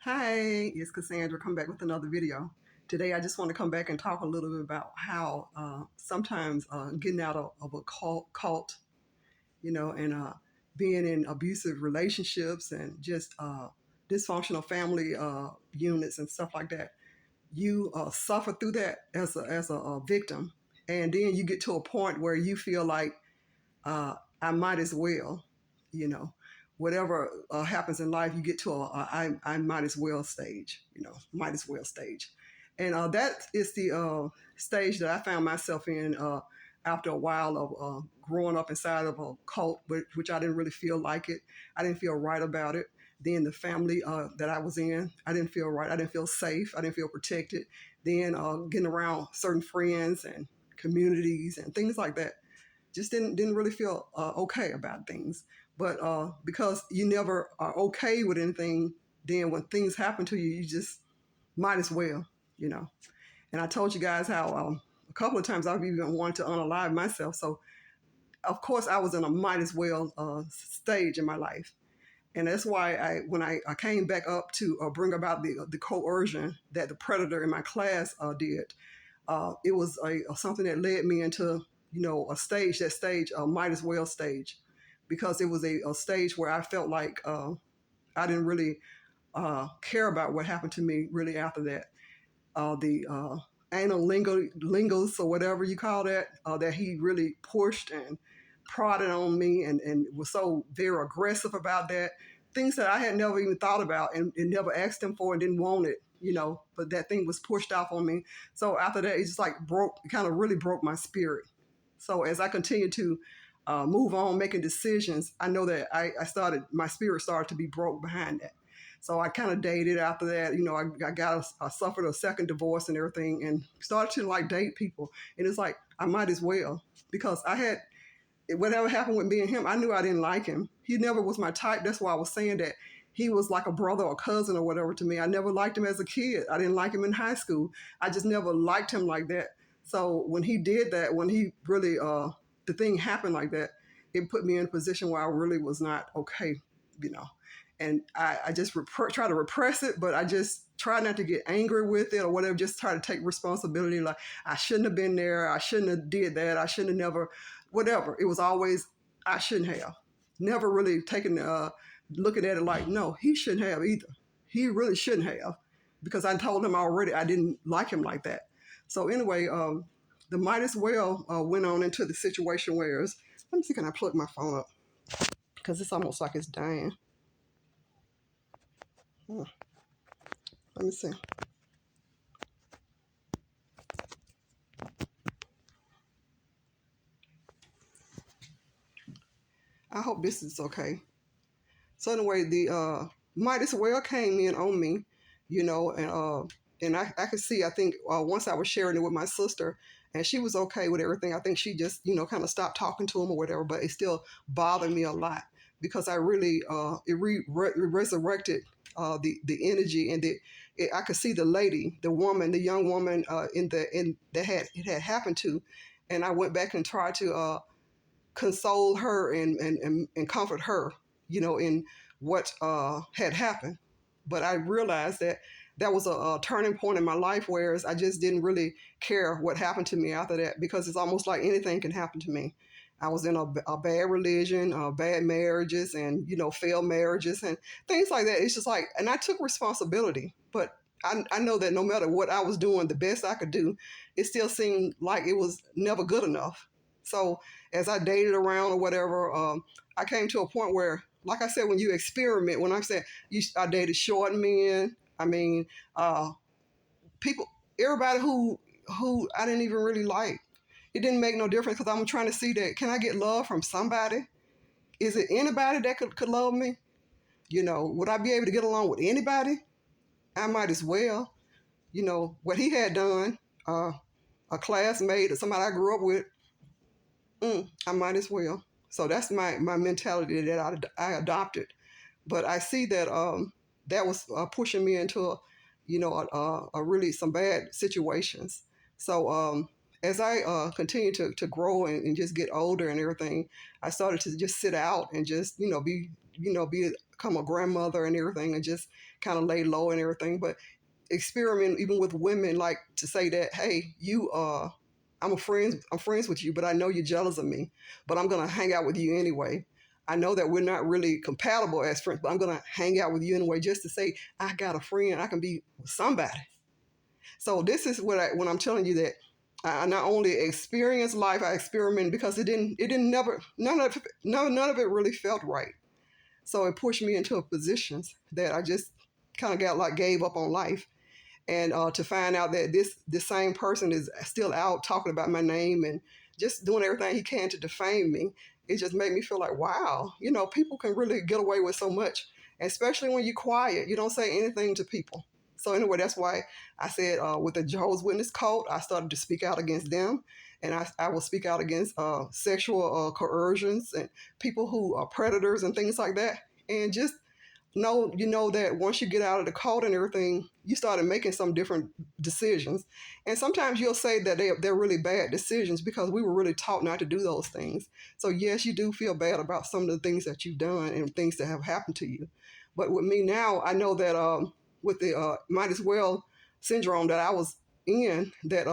Hi, it's Cassandra. Come back with another video. Today, I just want to come back and talk a little bit about how sometimes getting out of a cult, and being in abusive relationships and just dysfunctional family units and stuff like that. You suffer through that as a victim, and then you get to a point where you feel like I might as well, you know, whatever happens in life, you get to I might as well stage, might as well stage. And that is the stage that I found myself in after a while of growing up inside of a cult, which I didn't really feel like it. I didn't feel right about it. Then the family that I was in, I didn't feel right. I didn't feel safe. I didn't feel protected. Then getting around certain friends and communities and things like that just didn't really feel okay about things. But because you never are okay with anything, then when things happen to you, you just might as well, you know. And I told you guys how a couple of times I've even wanted to unalive myself. So of course I was in a might as well stage in my life. And that's why when I came back up to bring about the coercion that the predator in my class did, it was something that led me into a stage, that stage, a might as well stage, because it was a stage where I felt like I didn't really care about what happened to me really after that. The anal lingus or whatever you call that he really pushed and prodded on me and was so very aggressive about that. Things that I had never even thought about and never asked him for and didn't want it, but that thing was pushed off on me. So after that, it just like kind of really broke my spirit. So as I continued to move on, making decisions, I know that my spirit started to be broke behind that. So I kind of dated after that. I suffered a second divorce and everything, and started to like date people. And it's like I might as well, because I had whatever happened with me and him. I knew I didn't like him. He never was my type. That's why I was saying that he was like a brother or cousin or whatever to me. I never liked him as a kid. I didn't like him in high school. I just never liked him like that. So when he did that, when he really the thing happened like that, it put me in a position where I really was not okay, you know. And I just try to repress it, but I just try not to get angry with it or whatever. Just try to take responsibility. Like I shouldn't have been there. I shouldn't have did that. I shouldn't have never, whatever. It was always I shouldn't have. Never really taken looking at it like no, he shouldn't have either. He really shouldn't have, because I told him already I didn't like him like that. So anyway, the might as well went on into the situation where let me see, can I plug my phone up? Because it's almost like it's dying. Hmm. Let me see. I hope this is okay. So anyway, the might as well came in on me, and I could see. I think once I was sharing it with my sister, and she was okay with everything. I think she just kind of stopped talking to him or whatever, but it still bothered me a lot because I really resurrected the energy and I could see the lady, the woman, the young woman in that it had happened to, and I went back and tried to console her and comfort her, in what had happened. But I realized that that was a turning point in my life, whereas I just didn't really care what happened to me after that, because it's almost like anything can happen to me. I was in a bad religion, bad marriages, and failed marriages and things like that. It's just like, and I took responsibility, but I know that no matter what I was doing, the best I could do, it still seemed like it was never good enough. So as I dated around or whatever, I came to a point where, like I said, when you experiment, when I said I dated short men, I mean, people, everybody who I didn't even really like. It didn't make no difference, because I'm trying to see that, can I get love from somebody? Is it anybody that could love me? Would I be able to get along with anybody? I might as well. What he had done, a classmate or somebody I grew up with, I might as well. So that's my mentality that I adopted. But I see that that was pushing me into a really some bad situations. So as I continue to grow and just get older and everything, I started to just sit out and just be become a grandmother and everything, and just kind of lay low and everything. But experiment even with women, like to say that, hey, you I'm friends with you, but I know you're jealous of me, but I'm gonna hang out with you anyway. I know that we're not really compatible as friends, but I'm gonna hang out with you anyway, just to say I got a friend, I can be with somebody. So this is when I'm telling you that I not only experienced life, I experimented, because it didn't never none of it really felt right. So it pushed me into positions that I just kind of got like gave up on life. And to find out that this same person is still out talking about my name and just doing everything he can to defame me, it just made me feel like, wow, people can really get away with so much, especially when you're quiet. You don't say anything to people. So anyway, that's why I said with the Jehovah's Witness cult, I started to speak out against them, and I will speak out against sexual coercions and people who are predators and things like that, and just know that once you get out of the cult and everything, you started making some different decisions. And sometimes you'll say that they're really bad decisions because we were really taught not to do those things. So yes, you do feel bad about some of the things that you've done and things that have happened to you. But with me now, I know that with the might as well syndrome that I was in, that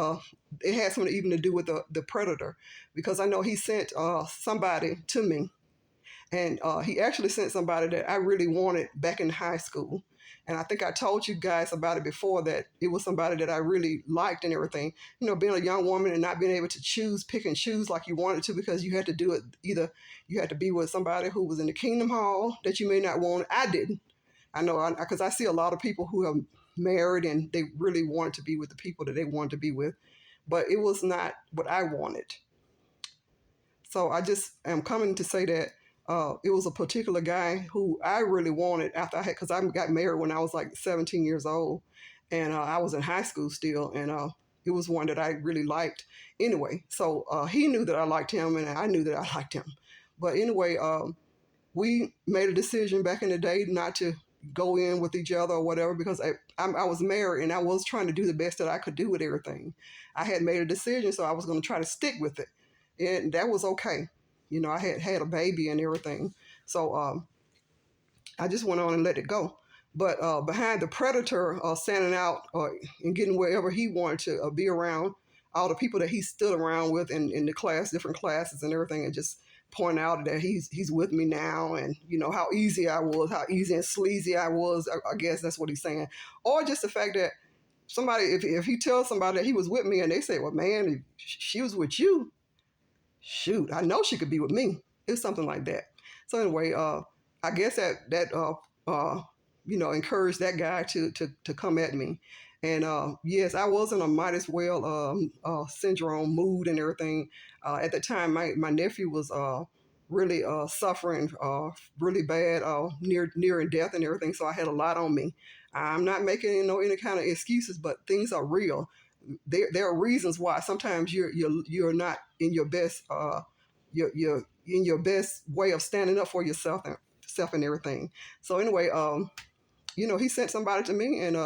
it had something even to do with the predator, because I know he sent somebody to me, and he actually sent somebody that I really wanted back in high school. And I think I told you guys about it before, that it was somebody that I really liked and everything. Being a young woman and not being able to pick and choose like you wanted to, because you had to do it. Either you had to be with somebody who was in the Kingdom Hall that you may not want. I didn't. I know, because I see a lot of people who have married and they really wanted to be with the people that they wanted to be with. But it was not what I wanted. So I just am coming to say that it was a particular guy who I really wanted after because I got married when I was like 17 years old, and I was in high school still, and it was one that I really liked anyway. So he knew that I liked him, and I knew that I liked him. But anyway, we made a decision back in the day not to go in with each other or whatever, because I was married and I was trying to do the best that I could do with everything. I had made a decision, so I was going to try to stick with it, and that was okay. I had a baby and everything, so I just went on and let it go. But behind the predator standing out and getting wherever he wanted to be around all the people that he stood around with in the class, different classes and everything, and just point out that he's with me now, and how easy I was, how easy and sleazy I was. I guess that's what he's saying. Or just the fact that somebody, if he tells somebody that he was with me and they say, well, man, if she was with you, shoot, I know she could be with me. It's something like that. So anyway, I guess that encouraged that guy to come at me. And yes, I was in a might as well syndrome mood and everything. At the time, my nephew was really suffering really bad, near in death and everything. So I had a lot on me. I'm not making any kind of excuses, but things are real. There are reasons why sometimes you're not in your best you're in your best way of standing up for yourself and everything. So anyway, he sent somebody to me, and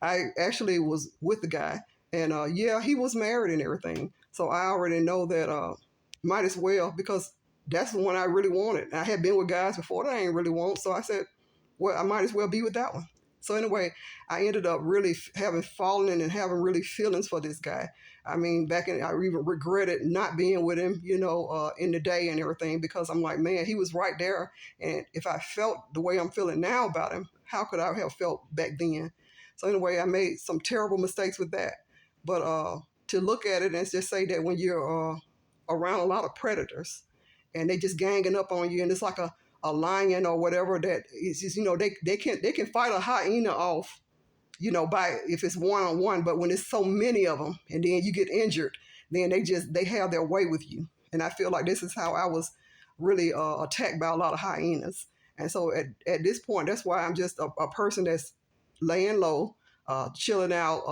I actually was with the guy, and yeah, he was married and everything. So I already know that might as well, because that's the one I really wanted. I had been with guys before that I ain't really want, so I said, well, I might as well be with that one. So anyway, I ended up really having fallen in and having really feelings for this guy. I mean, I even regretted not being with him, in the day and everything, because I'm like, man, he was right there. And if I felt the way I'm feeling now about him, how could I have felt back then? So anyway, I made some terrible mistakes with that. But to look at it and just say that when you're around a lot of predators and they just ganging up on you, and it's like a lion or whatever, that is just, they can fight a hyena off, by if it's one-on-one, but when it's so many of them and then you get injured, then they have their way with you. And I feel like this is how I was really attacked by a lot of hyenas. And so at this point, that's why I'm just a person that's laying low, chilling out,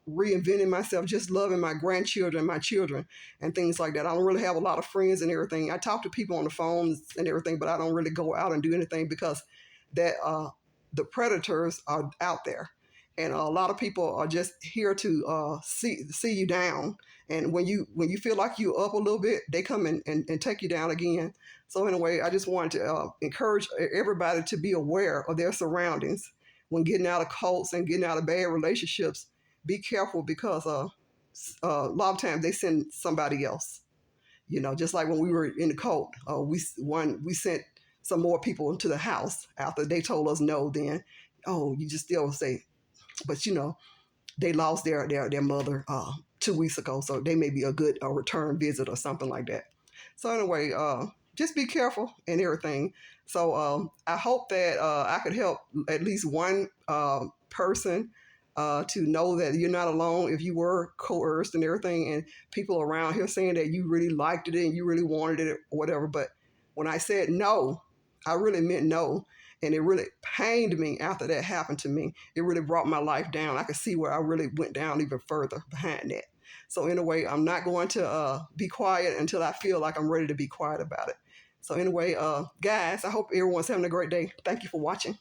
reinventing myself, just loving my grandchildren, my children, and things like that. I don't really have a lot of friends and everything. I talk to people on the phones and everything, but I don't really go out and do anything, because that the predators are out there. and a lot of people are just here to see you down. And when you feel like you're up a little bit, they come and take you down again. So anyway, I just wanted to encourage everybody to be aware of their surroundings when getting out of cults and getting out of bad relationships. Be careful because a lot of times they send somebody else. Just like when we were in the cult, we sent some more people into the house after they told us no. Then, oh, you just still say, but they lost their mother 2 weeks ago, so they may be a good return visit or something like that. So anyway, just be careful and everything. So I hope that I could help at least one person to know that you're not alone if you were coerced and everything, and people around here saying that you really liked it and you really wanted it or whatever. But when I said no, I really meant no. And it really pained me after that happened to me. It really brought my life down. I could see where I really went down even further behind that. So anyway, I'm not going to be quiet until I feel like I'm ready to be quiet about it. So anyway, guys, I hope everyone's having a great day. Thank you for watching.